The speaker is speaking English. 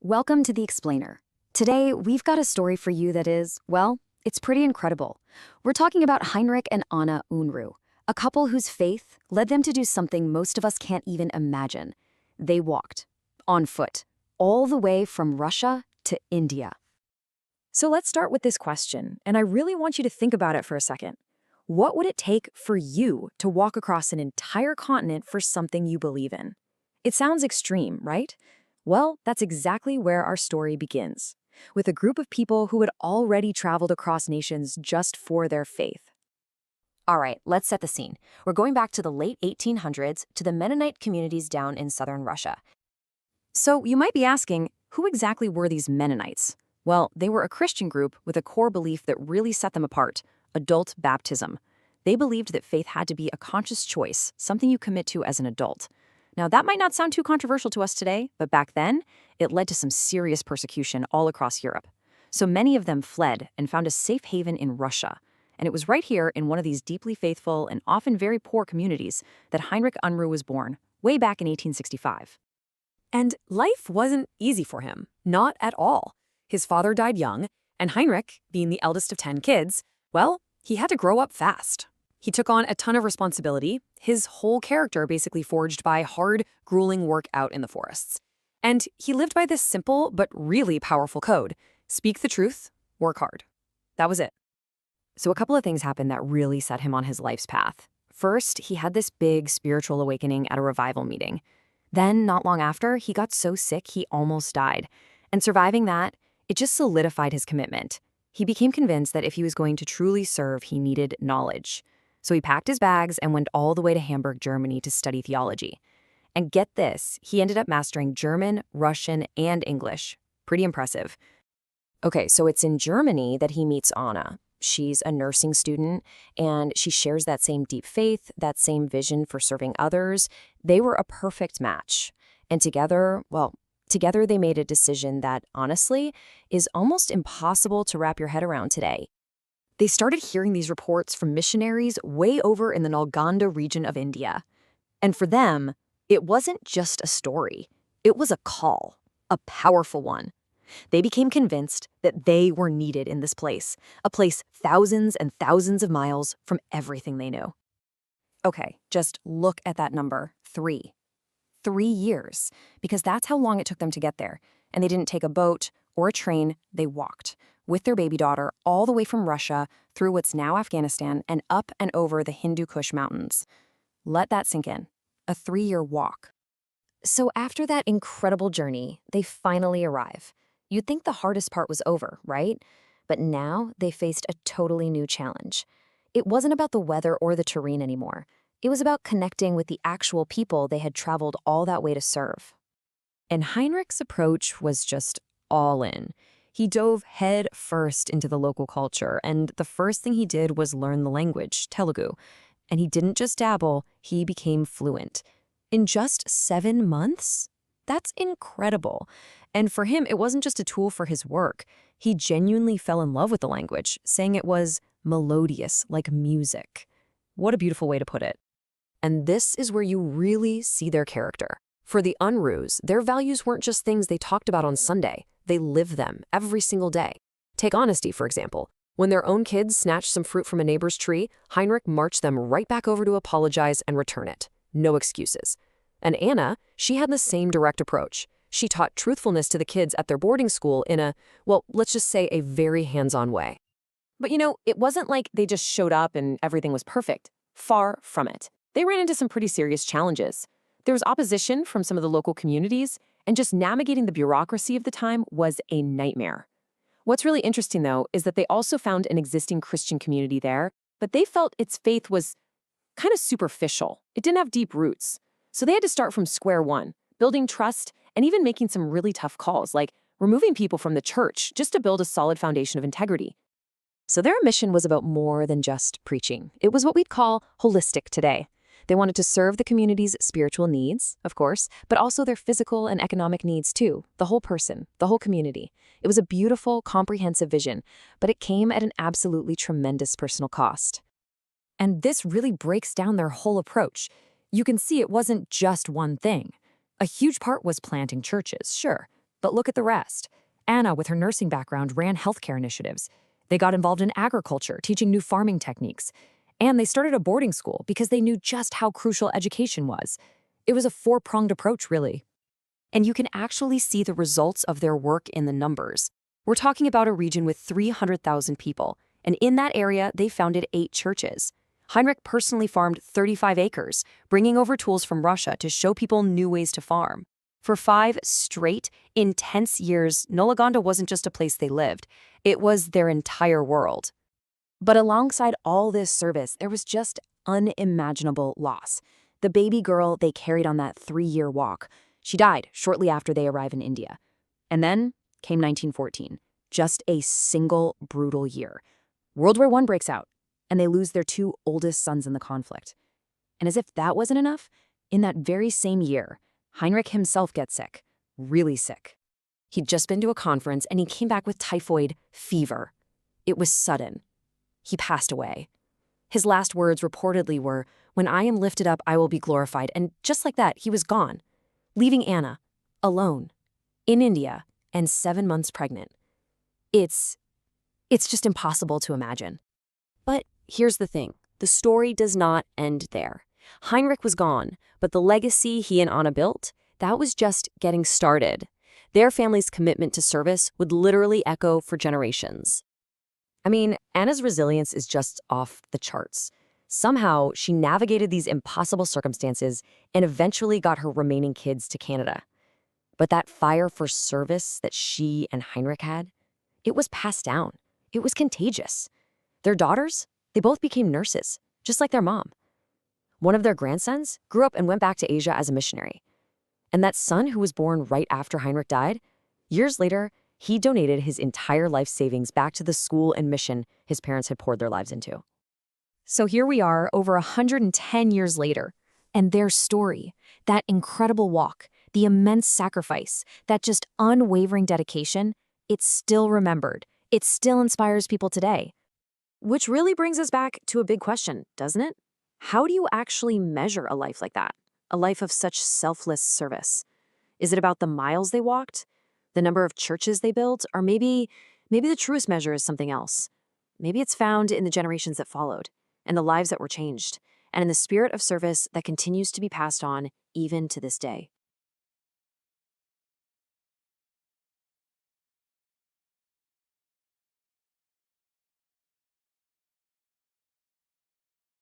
Welcome to The Explainer. Today, we've got a story for you that is, well, it's pretty incredible. We're talking about Heinrich and Anna Unruh, a couple whose faith led them to do something most of us can't even imagine. They walked, on foot, all the way from Russia to India. So let's start with this question, and I really want you to think about it for a second. What would it take for you to walk across an entire continent for something you believe in? It sounds extreme, right? Well, that's exactly where our story begins, with a group of people who had already traveled across nations just for their faith. All right, let's set the scene. We're going back to the late 1800s to the Mennonite communities down in southern Russia. So you might be asking, who exactly were these Mennonites? Well, they were a Christian group with a core belief that really set them apart: adult baptism. They believed that faith had to be a conscious choice, something you commit to as an adult. Now, that might not sound too controversial to us today, but back then, it led to some serious persecution all across Europe. So many of them fled and found a safe haven in Russia. And it was right here in one of these deeply faithful and often very poor communities that Heinrich Unruh was born, way back in 1865. And life wasn't easy for him, not at all. His father died young, and Heinrich, being the eldest of 10 kids, well, he had to grow up fast. He took on a ton of responsibility, his whole character basically forged by hard, grueling work out in the forests. And he lived by this simple but really powerful code: speak the truth, work hard. That was it. So a couple of things happened that really set him on his life's path. First, he had this big spiritual awakening at a revival meeting. Then, not long after, he got so sick he almost died. And surviving that, it just solidified his commitment. He became convinced that if he was going to truly serve, he needed knowledge. So he packed his bags and went all the way to Hamburg, Germany to study theology. And get this, he ended up mastering German, Russian, and English. Pretty impressive. Okay, so it's in Germany that he meets Anna. She's a nursing student, and she shares that same deep faith, that same vision for serving others. They were a perfect match. And together they made a decision that, honestly, is almost impossible to wrap your head around today. They started hearing these reports from missionaries way over in the Nalgonda region of India. And for them, it wasn't just a story. It was a call, a powerful one. They became convinced that they were needed in this place, a place thousands and thousands of miles from everything they knew. Okay, just look at that number, 3. 3 years, because that's how long it took them to get there. And they didn't take a boat or a train, they walked with their baby daughter all the way from Russia through what's now Afghanistan and up and over the Hindu Kush mountains. Let that sink in. A 3-year walk. So after that incredible journey, they finally arrive. You'd think the hardest part was over, right? But now they faced a totally new challenge. It wasn't about the weather or the terrain anymore. It was about connecting with the actual people they had traveled all that way to serve. And Heinrich's approach was just all in. He dove head first into the local culture, and the first thing he did was learn the language, Telugu. And he didn't just dabble, he became fluent. In just 7 months? That's incredible. And for him, it wasn't just a tool for his work. He genuinely fell in love with the language, saying it was melodious, like music. What a beautiful way to put it. And this is where you really see their character. For the Unruhs, their values weren't just things they talked about on Sunday. They lived them every single day. Take honesty, for example. When their own kids snatched some fruit from a neighbor's tree, Heinrich marched them right back over to apologize and return it. No excuses. And Anna, she had the same direct approach. She taught truthfulness to the kids at their boarding school in a, well, let's just say a very hands-on way. But it wasn't like they just showed up and everything was perfect. Far from it. They ran into some pretty serious challenges. There was opposition from some of the local communities, and just navigating the bureaucracy of the time was a nightmare. What's really interesting, though, is that they also found an existing Christian community there, but they felt its faith was kind of superficial. It didn't have deep roots. So they had to start from square one, building trust and even making some really tough calls, like removing people from the church just to build a solid foundation of integrity. So their mission was about more than just preaching. It was what we'd call holistic today. They wanted to serve the community's spiritual needs, of course, but also their physical and economic needs too, the whole person, the whole community. It was a beautiful, comprehensive vision, but it came at an absolutely tremendous personal cost. And this really breaks down their whole approach. You can see it wasn't just one thing. A huge part was planting churches, sure, But look at the rest. Anna, with her nursing background, ran healthcare initiatives. They got involved in agriculture, teaching new farming techniques. And they started a boarding school because they knew just how crucial education was. It was a four-pronged approach, really. And you can actually see the results of their work in the numbers. We're talking about a region with 300,000 people, and in that area, they founded 8 churches. Heinrich personally farmed 35 acres, bringing over tools from Russia to show people new ways to farm. For 5 straight, intense years, Nolagonda wasn't just a place they lived. It was their entire world. But alongside all this service, there was just unimaginable loss. The baby girl they carried on that 3-year walk, she died shortly after they arrived in India. And then came 1914, just a single brutal year. World War I breaks out, and they lose their 2 oldest sons in the conflict. And as if that wasn't enough, in that very same year, Heinrich himself gets sick, really sick. He'd just been to a conference, and he came back with typhoid fever. It was sudden. He passed away. His last words reportedly were, "When I am lifted up, I will be glorified." And just like that, he was gone, leaving Anna alone in India and 7 months pregnant. It's just impossible to imagine. But here's the thing. The story does not end there. Heinrich was gone, but the legacy he and Anna built, that was just getting started. Their family's commitment to service would literally echo for generations. I mean, Anna's resilience is just off the charts. Somehow, she navigated these impossible circumstances and eventually got her remaining kids to Canada. But that fire for service that she and Heinrich had, it was passed down. It was contagious. Their daughters, they both became nurses, just like their mom. One of their grandsons grew up and went back to Asia as a missionary. And that son who was born right after Heinrich died, years later, he donated his entire life savings back to the school and mission his parents had poured their lives into. So here we are, over 110 years later, and their story, that incredible walk, the immense sacrifice, that just unwavering dedication, it's still remembered. It still inspires people today. Which really brings us back to a big question, doesn't it? How do you actually measure a life like that? A life of such selfless service? Is it about the miles they walked? The number of churches they built? Or maybe the truest measure is something else. Maybe it's found in the generations that followed, and the lives that were changed, and in the spirit of service that continues to be passed on even to this day.